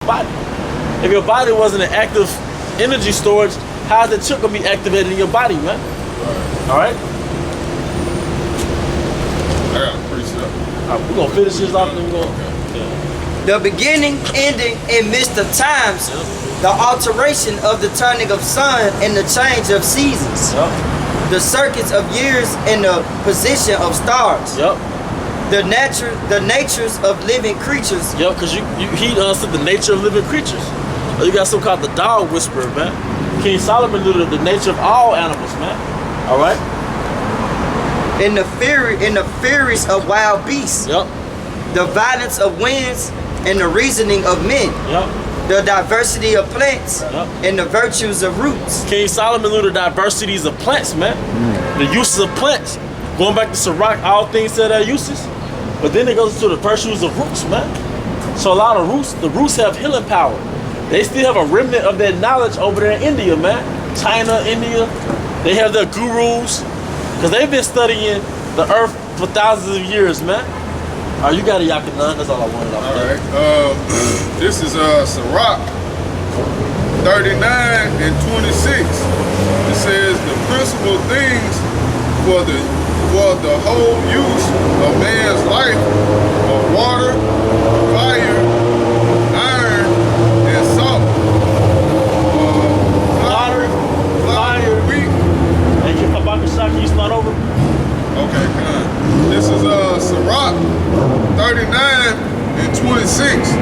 body. If your body wasn't an active energy storage, how's that chip gonna be activated in your body, man? All right. I got a precept. All right, we're gonna finish this off and then we're gonna. The beginning, ending, and midst of times, the alteration of the turning of sun and the change of seasons, the circuits of years and the position of stars, the natures of living creatures. Because he understood the nature of living creatures. You got something called the dog whisperer, man. King Solomon knew the nature of all animals, man. All right. In the furies of wild beasts, the violence of winds, and the reasoning of men, the diversity of plants, and the virtues of roots. King Solomon knew the diversities of plants, man. The uses of plants. Going back to Sirach, all things have their uses, but then it goes to the virtues of roots, man. So a lot of roots, the roots have healing power. They still have a remnant of that knowledge over there in India, man. China, India, they have their gurus, because they've been studying the earth for thousands of years, man. All right, you got a Yakanan, that's all I wanted off there. All right, this is Sirach 39 and 26. It says the principal things for the whole use of man's life are water, fire, iron, and salt. Water, fire, wheat. And your Kabakashaki, you start over? Okay, good. This is Sirach 39 and 26.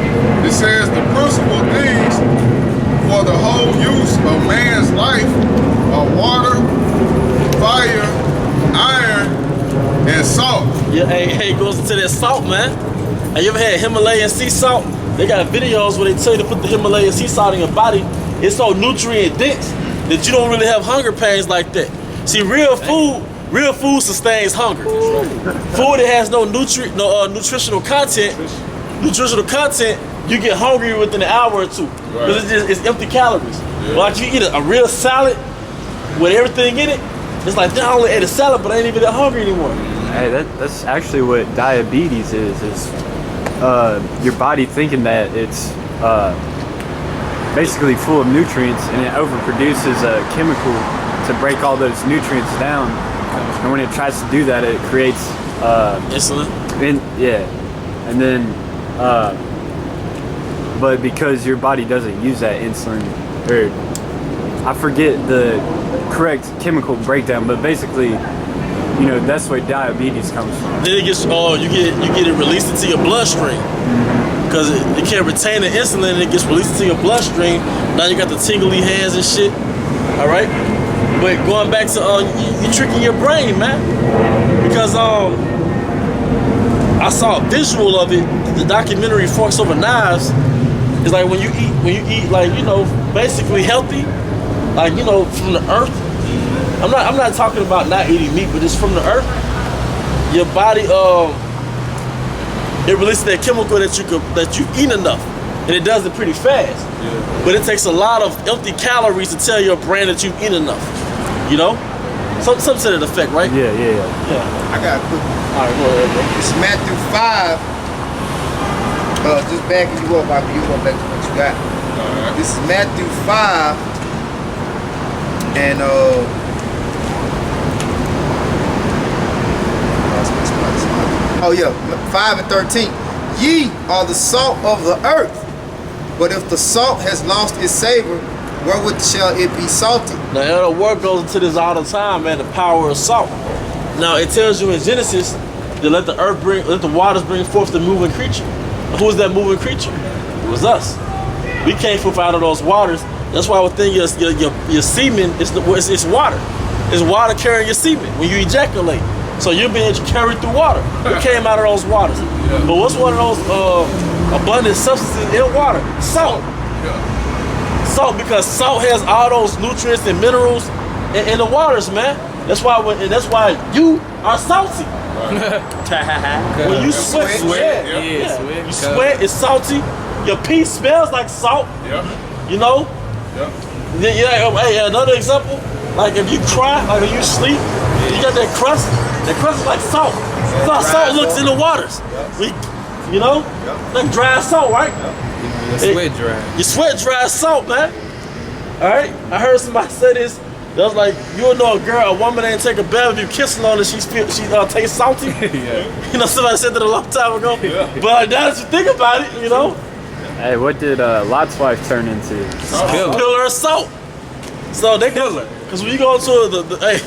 It says the principal things for the whole use of man's life are water, fire, iron, and salt. Yeah, hey, it goes into that salt, man. Have you ever had Himalayan sea salt? They got videos where they tell you to put the Himalayan sea salt in your body. It's so nutrient dense that you don't really have hunger pains like that. See, real food sustains hunger. Food that has no nutritional content, you get hungry within an hour or two. Because it's empty calories. But like you eat a real salad with everything in it, it's like, I only ate a salad, but I ain't even that hungry anymore. Hey, that's actually what diabetes is your body thinking that it's basically full of nutrients, and it overproduces a chemical to break all those nutrients down. And when it tries to do that, it creates insulin. And then, but because your body doesn't use that insulin, or I forget the correct chemical breakdown, but basically, that's where diabetes comes from. Then it gets you get it released into your bloodstream because it can't retain the insulin, and it gets released into your bloodstream. Now you got the tingly hands and shit. All right. But going back to you tricking your brain, man, because I saw a visual of it. The documentary Forks Over Knives is like when you eat like basically healthy, like from the earth. I'm not talking about not eating meat, but it's from the earth. Your body it releases that chemical that you've eaten enough, and it does it pretty fast. Yeah. But it takes a lot of empty calories to tell your brain that you've eaten enough. Some to that effect, right? Yeah. I got a quick one. All right, go ahead, bro. It's Matthew 5. Just backing you up, you go back to what you got. Right. This is Matthew 5 and 5 and 13. Ye are the salt of the earth, but if the salt has lost its savor, wherewith shall it be salted? Now, the word goes into this all the time, man. The power of salt. Now, it tells you in Genesis to let the waters bring forth the moving creature. Who is that moving creature? It was us. We came forth out of those waters. That's why within your semen, it's water. It's water carrying your semen when you ejaculate. So you're being carried through water. We came out of those waters. Yeah. But what's one of those abundant substances in water? Salt. Yeah. Salt, because salt has all those nutrients and minerals in the waters, man. That's why you are salty. Right. When you sweat. You sweat, it's salty. Your pee smells like salt. Yeah. Yeah. Hey, another example, like if you cry, like if you sleep, you got that crust. That crust is like salt. That's how salt looks in the waters. Like dry salt, right? Your sweat dry. Your sweat dries salt, man. All right. I heard somebody say this. That was like, you don't know a woman ain't take a bath if you kissing on her, she tastes salty. Yeah. You know, somebody said that a long time ago. Yeah. But now that you think about it, you know, Hey, what did Lot's wife turn into? pillar of salt. So they go, because when you go into the hey,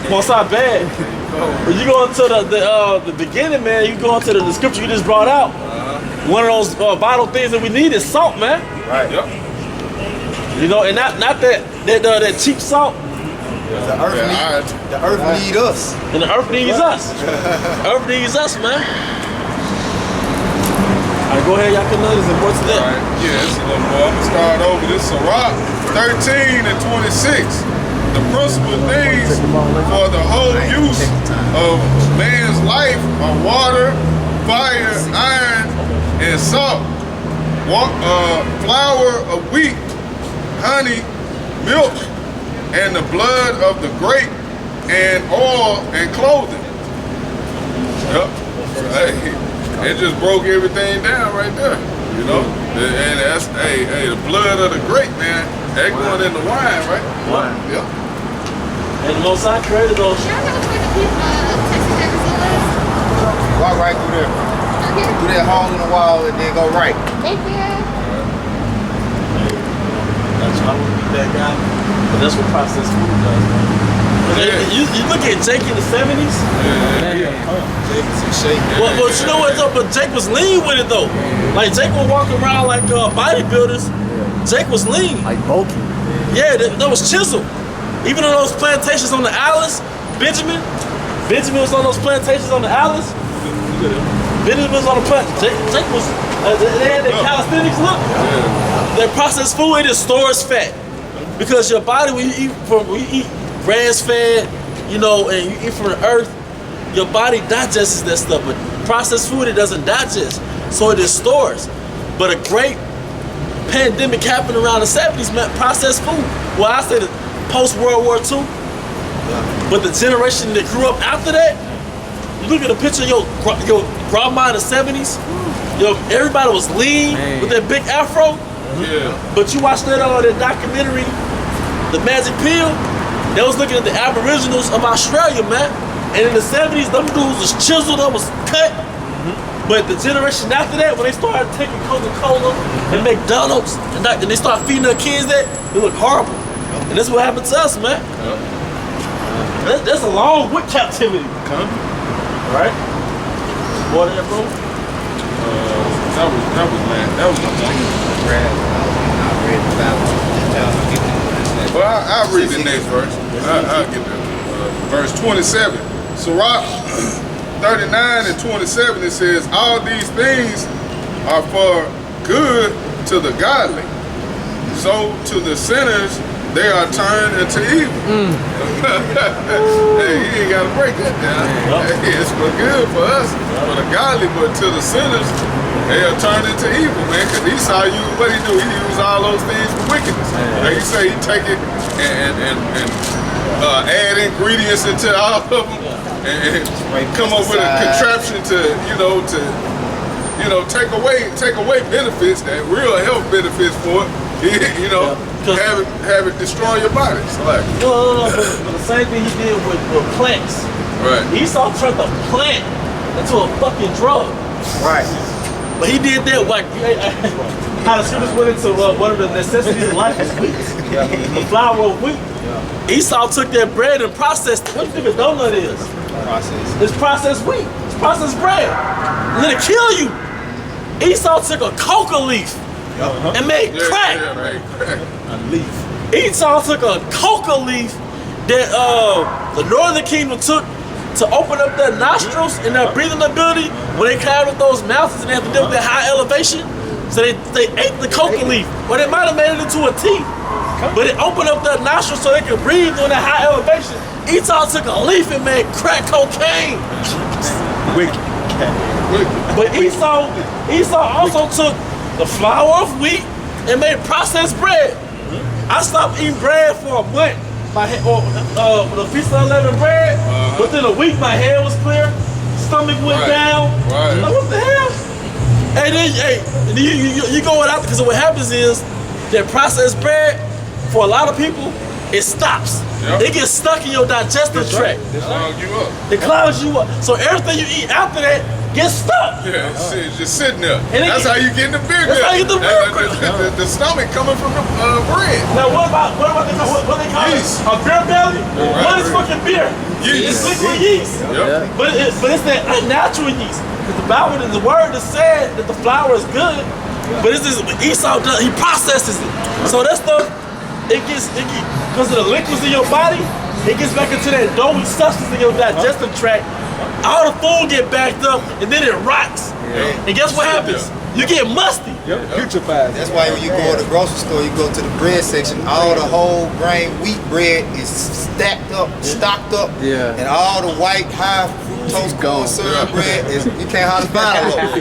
what's not bad. When you go into the beginning, man, you go into the scripture you just brought out. One of those vital things that we need is salt, man. Right. Yep. You know, and not that cheap salt. The earth need us. And the earth needs us. Earth needs us, man. All right, go ahead, y'all can know this important to All that. right. Yeah, it's a little more. I'm gonna start over. This is Sirach 13 and 26. The principal things for the whole use of man's life are water, fire, iron, and salt. Flour of wheat, honey, milk, and the blood of the grape, and oil and clothing. Yep. Hey, it just broke everything down right there. You know? And that's the blood of the grape, man. That going in the wine, right? Wine. Yep. And the Most High created those. Y'all know where the people Texas Arizona Walk right through there. is? Through that hole in the wall and then go right. Thank you. That's why I want to be that guy. But that's what processed food does, man. You look at Jake in the 70s. Well, you know what though? But Jake was lean with it though. Like Jake would walk around like bodybuilders. Jake was lean. Like bulky. Yeah, that was chiseled. Even on those plantations on the Alice, Benjamin was on those plantations on the Alice. Benjamin was on the plant. Jake was. They had their calisthenics look. Their processed food, it stores fat because your body when you eat grass fed, you know, and you eat from the earth, your body digests that stuff. But processed food, it doesn't digest, so it stores. But a great pandemic happened around the 70s, man. Processed food. Well, I say the post World War II. But the generation that grew up after that, you look at a picture of your grandma in the 70s. Everybody was lean with that big afro. Yeah. But you watch that documentary, The Magic Pill. They was looking at the Aboriginals of Australia, man. And in the 70s, them dudes was chiseled, them was cut. But the generation after that, when they started taking Coca-Cola and McDonald's, and they started feeding their kids that, it looked horrible. And that's what happened to us, man. That's along with captivity. Right? What that, bro? That was my thing. Well, I'll read the next verse. I'll get that. Verse 27. Sirach 39 and 27, it says, all these things are for good to the godly. So to the sinners, they are turned into evil. Hey, you ain't got to break that down. Hey, it's for good for us, for the godly, but to the sinners, they are turned into evil, man. Because Esau, what he do? He use all those things for wickedness. Like he say, he take it and add ingredients into all of them, and come up with a contraption to take away benefits, that real health benefits for it. Have it destroy your body. So like, No. But the same thing he did with plants. right. Esau turned the plant into a fucking drug. Right. But he did that like how the scriptures went into one of the necessities of life is wheat. The flour of wheat. Esau took that bread and processed it. What do you think a donut is? It's processed wheat. It's processed bread. And it'll kill you. Esau took a coca leaf and made crack. A Leaf. Esau took a coca leaf that the northern kingdom took to open up their nostrils and their breathing ability when they climbed up those mountains and they have to deal with that high elevation. So they ate the coca leaf, or they might have made it into a tea. But it opened up their nostrils so they could breathe on that high elevation. Esau took a leaf and made crack cocaine. But Esau also took the flour of wheat and made processed bread. I stopped eating bread for a month. The Feast of Unleavened Bread. Within a week, my head was clear, stomach went down. Right. Like, what the hell? And then, you go out because what happens is that processed bread, for a lot of people, it stops. Yep. It gets stuck in your digestive tract. Clog you up. It clouds you up. So everything you eat after that gets stuck. Yeah, it's just sitting there. And That's how you get the beer That's gut. how you get the beer gut. The stomach coming from the bread. Now what about what they call Yeast. it? A beer belly? Right, What is right. fucking beer? Yeast. It's liquid yeast. Yep. But it's that unnatural yeast. Because the Bible, the word is said that the flour is good, but it's this Esau does, he processes it. So that stuff, because of the liquids in your body, it gets back into that doughy substance in your digestive tract. All the food get backed up, and then it rots. And guess what happens? You get musty. Putrefied. That's why when you go to the grocery store, you go to the bread section, all the whole grain wheat bread is stacked up, stocked up, Yeah. and all the white high fructose corn syrup bread is you can't hardly find a loaf.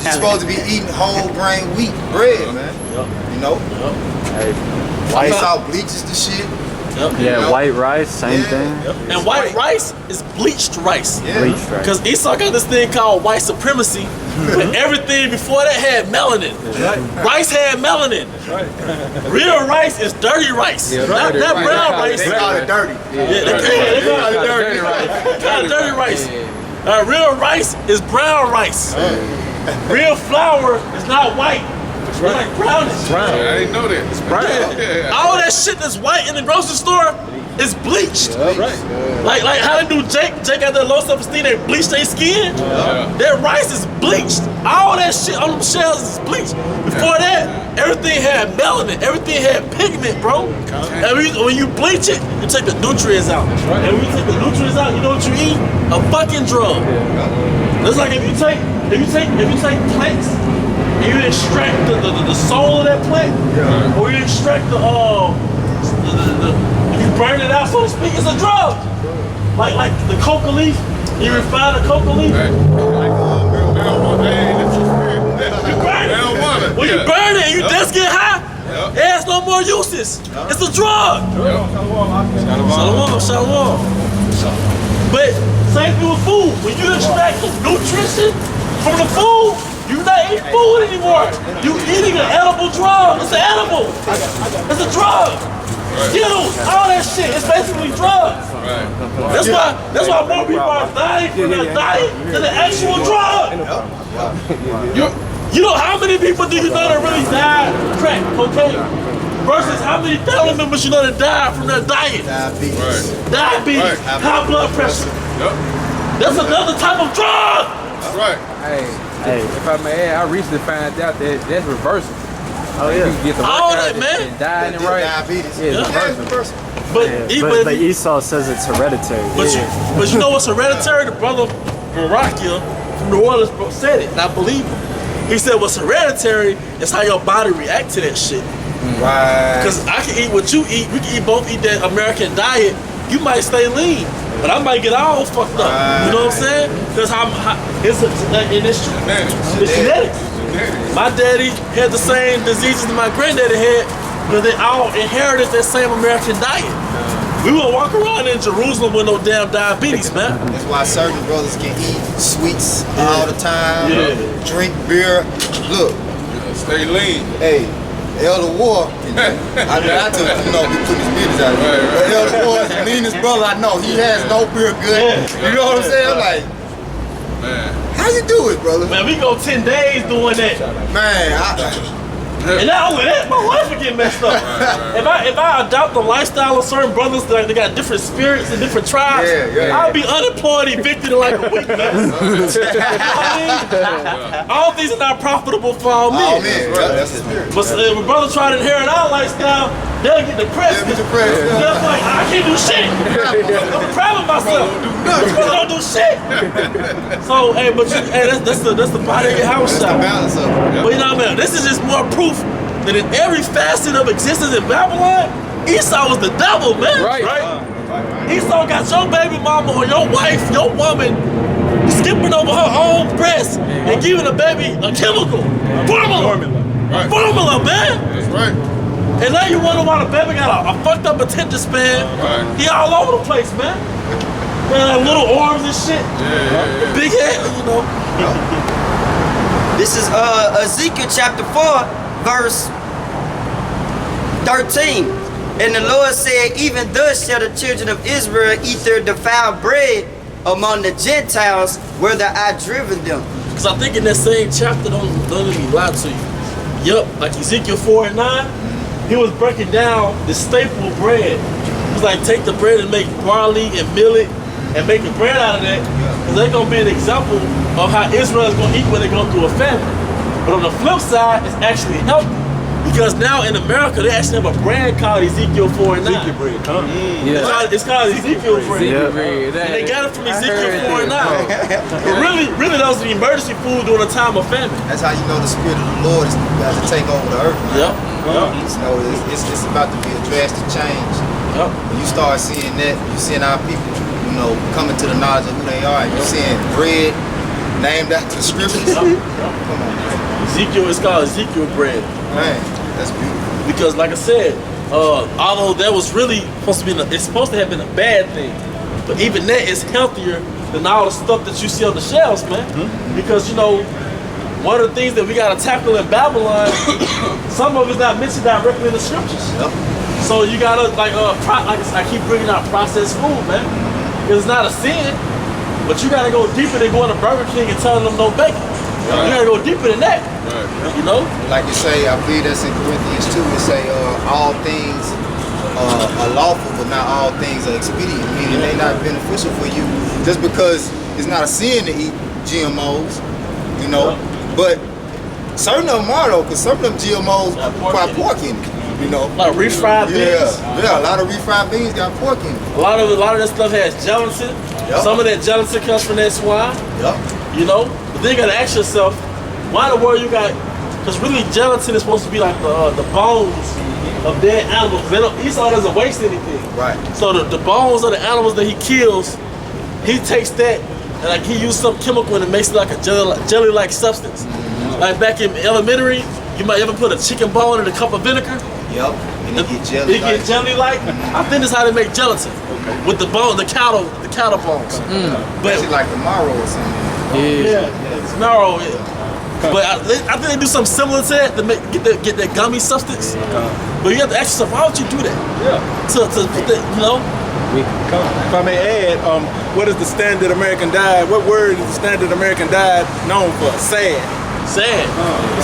You're supposed to be eating whole grain wheat bread, man. You know, Hey, it's all bleaches the shit. yeah, white rice, same thing. And white rice is bleached rice. Yeah. Bleached rice. Because Esau got this thing called white supremacy, and everything before that had melanin. Rice had melanin. Real rice is dirty rice, not dirty rice. brown rice. They call it dirty. Yeah, they call it dirty rice. Call it dirty rice. Real rice is brown rice. Real flour is not white. It's like brownish. I didn't know that. It's Yeah. All that shit that's white in the grocery store is bleached. Like how they do Jake got that low self-esteem, they bleach their skin. That rice is bleached. All that shit on them shells is bleached. Before that, everything had melanin, everything had pigment, bro. And when you bleach it, you take the nutrients out. And when you take the nutrients out, you know what you eat? A fucking drug. It's like if you take plants and you extract the soul of that plant, or you extract if you burn it out, so to speak, it's a drug. Like the coca leaf, you refine the coca leaf. You burn it. When you burn it and you just get high, it has no more uses. It's a drug. Shalom. But same thing with food. When you extract the nutrition from the food, you're not eating food anymore. You're eating an edible drug. It's an edible. It's a drug. Skittles, all that shit, it's basically drugs. That's why more people are dying from their diet than the actual drug. You know how many people do you know that really died from crack cocaine versus how many family members you know that died from their diet? Diabetes, high blood pressure. That's another type of drug. That's right. Hey, if I may add, I recently found out that that's reversible. Oh You yeah. can get the All workout that, man. and die in the right. Diabetes. Yeah, it's reversible. But Esau says it's hereditary. But you know what's hereditary? The brother Barakia from New Orleans said it, and I believe him. He said what's hereditary is how your body reacts to that shit. Right. Because I can eat what you eat, we can both eat that American diet. You might stay lean, but I might get all fucked up. You know what I'm saying? Because it's genetics. My daddy had the same diseases that my granddaddy had, but they all inherited that same American diet. We won't walk around in Jerusalem with no damn diabetes, man. That's why certain brothers can eat sweets all the time, drink beer. Look, Stay lean. hey, Elder War, I took, we put his business out of here. But Elder War is the meanest brother I know. He has no beer good. You know what I'm saying? I'm like, Man. how you do it, brother? Man, we go 10 days doing that. Man, And not only that, my life will get messed up. If I adopt the lifestyle of certain brothers that they got different spirits and different tribes, I'll be unemployed, evicted in like a week, man. You know what I mean? All things are not profitable for all men. that's the spirit. But if a brother try to inherit our lifestyle, they'll get depressed. They'll get depressed, yeah. They'll be like, I can't do shit. I'm proud of myself. I don't do shit. So, hey, but that's the body of your house shop. Balance of it. But you know what I mean? This is just more proof that in every facet of existence in Babylon, Esau was the devil, man. Right. Esau got your baby mama or your wife, your woman, skipping over her own breast and giving the baby a chemical. Formula, man. That's right. And now you wonder why the baby got a fucked up attention span. He all over the place, man. Man, like little arms and shit. Big head, This This is Ezekiel chapter 4, verse 13. And the Lord said, even thus shall the children of Israel eat their defiled bread among the Gentiles, whither I driven them. Because I think in that same chapter, don't let me lie to you. Yup, like Ezekiel 4 and 9, he was breaking down the staple bread. He was like, take the bread and make barley and millet and make the bread out of that. Because they're going to be an example of how Israel is going to eat when they go through a famine. But on the flip side, it's actually healthy. Because now in America, they actually have a brand called Ezekiel 4 and 9. Ezekiel bread, huh? It's called Ezekiel bread. Ezekiel bread. And they got it from Ezekiel 4 and 9. But really that was the emergency food during a time of famine. That's how you know the Spirit of the Lord is about to take over the earth. Yep. You know, it's about to be a drastic change. Yep. When you start seeing that, you seeing our people, you know, coming to the knowledge of who they are. You seeing bread named after the scriptures. Come on, man. Ezekiel is called Ezekiel bread. Man, that's beautiful. Because like I said, although that was really supposed to be, it's supposed to have been a bad thing, but even that is healthier than all the stuff that you see on the shelves, man. Because you know, one of the things that we got to tackle in Babylon, some of it's not mentioned directly in the scriptures. Yep. So you gotta like I keep bringing out processed food, man. It's not a sin, but you gotta go deeper than going to Burger King and telling them no bacon. Right. You gotta go deeper than that. Right. You know? Like you say, I believe that's in Corinthians 2. It say all things are lawful, but not all things are expedient. Meaning they're not beneficial for you. Just because it's not a sin to eat GMOs, you know. But certain of them are though, because some of them GMOs got pork in it. You know, Like refried beans. Yeah, a lot of refried beans got pork in it. A lot of that stuff has gelatin. Yep. Some of that gelatin comes from that swine. Yep. You know, but then you gotta ask yourself, why in the world you got? Because really, gelatin is supposed to be like the bones of dead animals. Esau doesn't waste anything. Right. So the bones of the animals that he kills, he takes that and like he used some chemical and it makes it like a jelly-like substance. Like back in elementary, you might ever put a chicken bone in a cup of vinegar. Yep. And it get jelly. It get jelly-like. I think that's how they make gelatin with the bone, the cattle bones. But Actually like the marrow or something. yeah, it's narrow. But I think they do something similar to that to get that gummy substance. But you have to ask yourself, why would you do that? Yeah. To put that, you know? If I may add, what is the standard American diet? What word is the standard American diet known for? Sad. Sad.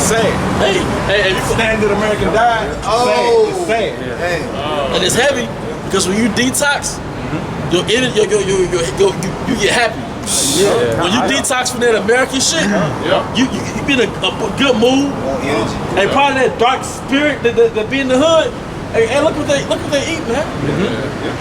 Sad. Hey, if you Standard American diet. Oh. Sad. It's sad. Hey. and it's heavy because when you detox, you get happy. Yeah. When you detox from that American shit, you be in a good mood. More energy. And probably that dark spirit that be in the hood. Hey, look what they eat, man.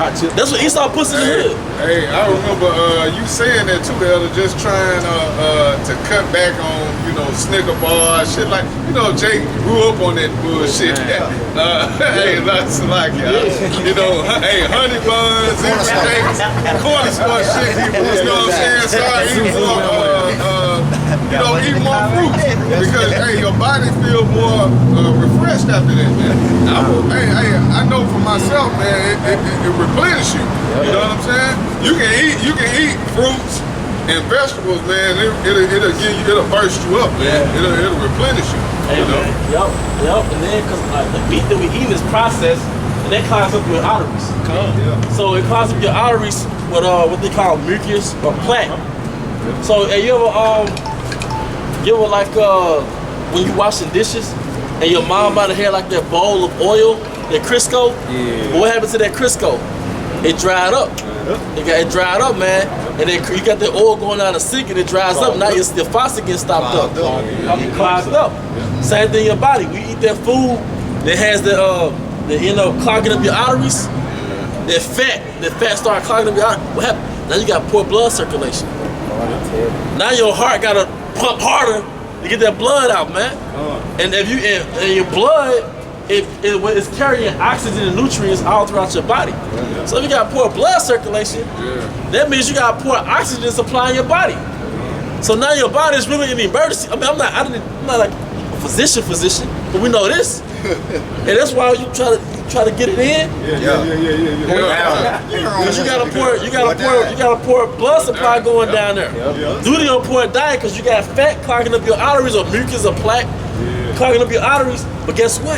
Hot chip. That's what Esau puts in the hood. Hey, I remember you saying that too, Elder, just trying to cut back on, you know, Snicker bars, shit like, you know, Jake grew up on that bullshit. Hey, that's like, you know, hey, honey buns, everything, corner store shit, you know what I'm saying? Start eating more, you know, eat more fruits because, hey, your body feel more refreshed after that, man. I know for myself, man, it replenishes you. You know what I'm saying? You can eat fruits and vegetables, man. It'll burst you up, man. It'll replenish you. Hey, You know? man. Yep. And then because the meat that we eat is processed, and that clogs up your arteries. So it clogs up your arteries with what they call mucus or plaque. So hey, you ever like when you washing dishes and your mom might have had like that bowl of oil, that Crisco. Yeah. But what happened to that Crisco? It dried up. It dried up, man. And then you got that oil going down the sink and it dries up. Now your faucet gets stopped up. It clogged up. Same thing in your body. We eat that food that has the clogging up your arteries. That fat start clogging up your arteries. What happened? Now you got poor blood circulation. Now your heart gotta pump harder to get that blood out, man. And if your blood, it's carrying oxygen and nutrients all throughout your body. So if you got poor blood circulation, that means you got poor oxygen supply in your body. So now your body is really in emergency. I mean, I'm not like physician, but we know this, and that's why you try to get it in. Because you got a poor blood supply going down there. Due to your poor diet, because you got fat clogging up your arteries or mucus or plaque clogging up your arteries. But guess what?